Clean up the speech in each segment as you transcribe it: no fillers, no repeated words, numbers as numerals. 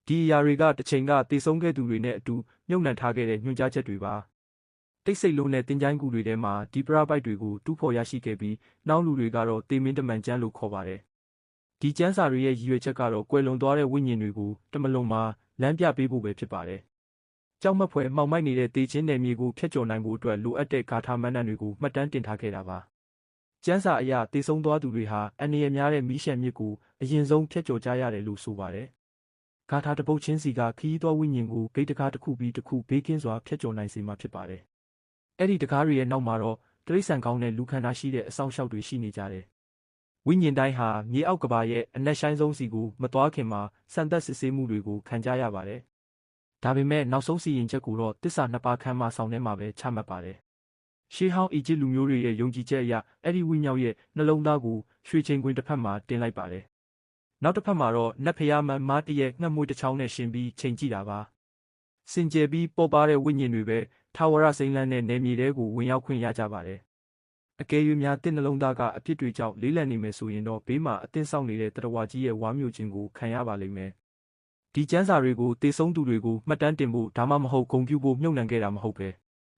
ဒီအရာတွေကတစ်ချိန်ကသေဆုံးခဲ့သူတွေနဲ့အတူမြုပ်နှံထားခဲ့တဲ့ညွှန်ကြားချက်တွေပါတိတ်ဆိတ်လုံးနဲ့တင်ကြိုင်းကူတွေထဲမှာဒီပရာပိုက်တွေကိုတူးဖော်ရရှိခဲ့ပြီးနောက်လူတွေကတော့တေမင်းတမန်ကျမ်းလို့ခေါ်ပါတယ်ဒီကျမ်းစာတွေရဲ့ရည်ရွယ်ချက်ကတော့ကွယ်လွန်သွားတဲ့ဝိညာဉ်တွေကိုတမလွန်မှာလမ်းပြပေးဖို့ပဲဖြစ်ပါတယ်ကြောက်မက်ဖွယ်မှောင်မိုက်နေတဲ့တေချင်းနယ်မြေကိုဖျက်ကျော်နိုင်ဖို့အတွက်လိုအပ်တဲ့ဂါထာမန္တန်တွေကိုမှတ်တမ်းတင်ထားခဲ့တာပါကျမ်းစာအရသေဆုံးသွားသူတွေဟာအန္တရာယ်များတဲ့မီးရှံမြစ်ကိုအရင်ဆုံးဖျက်ကျော်ကြရတယ်လို့ဆိုပါတယ်ဂါထာတစ်ပုဒ်ချင်းစီကခရီးသွားဝိညာဉ်ကိုဂိတ်တကားတစ်ခုပြီးတစ်ခုဘေးကင်းစွာဖျက်ကျော်နိုင်စေမှာဖြစ်ပါတယ်အဲ့ဒီတကားတွေရဲ့နောက်မှာတော့တိရစ္ဆာန်ကောင်းတဲ့လူခန္ဓာရှိတဲ့အဆောင်ရှောက်တွေရှိနေကြတယ်ဝိညာဉ်တိုင်းဟာမြေအောက်ကဘာရဲ့အနက်ရှိုင်းဆုံးစီကိုမသွားခင်မှာစံသက်စစ်ဆေးမှုတွေကိုခံကြရပါတယ်ဒါပေမဲ့နောက်ဆုံးစီရင်ချက်ကိုတော့တစ္ဆာနှစ်ပါးခန်းမှာဆောင်ထဲမှာပဲချမှတ်ပါတယ်ရှေးဟောင်းအီဂျစ်လူမျိုးတွေရဲ့ယုံကြည်ချက်အရအဲ့ဒီဝိညာဉ်ရဲ့နှလုံးသားကိုရွှေချိန်ခွင်တစ်ဖက်မှာတင်လိုက်ပါတယ်နောက်တစ်ဖက်မှာတော့နတ်ဖျားမန်းမားတရဲ့ငှက်မွေးတစ်ချောင်းနဲ့ရှင်ပြီးချိန်ကြည့်တာပါစင်ကြယ်ပြီးပေါ်ပါတဲ့ဝိညာဉ်တွေပဲထာဝရစိမ့်လန်းတဲ့နယ်မြေတွေကိုဝင်ရောက်ခွင့်ရကြပါတယ်အကယ်၍များတင့်နှလုံးသားကအပြစ်တွေကြောင့်လေးလံနေမယ်ဆိုရင်တော့ဘေးမှာအသင်းဆောင်နေတဲ့တရဝါကြီးရဲ့ဝါမျိုးခြင်းကိုခံရပါလိမ့်မယ်ဒီကျမ်းစာတွေကိုတေဆုံးသူတွေကိုမှတ်တမ်းတင်ဖို့ဒါမှမဟုတ်ဂုဏ်ပြုဖို့မြုပ်နှံခဲ့တာမဟုတ်ပဲ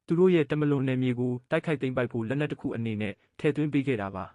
သူတို့ရဲ့တမလွန်နယ်မြေကိုတိုက်ခိုက်သိမ်းပိုက်ဖို့လက်နက်တစ်ခုအနေနဲ့ထည့်သွင်းပေးခဲ့တာပါ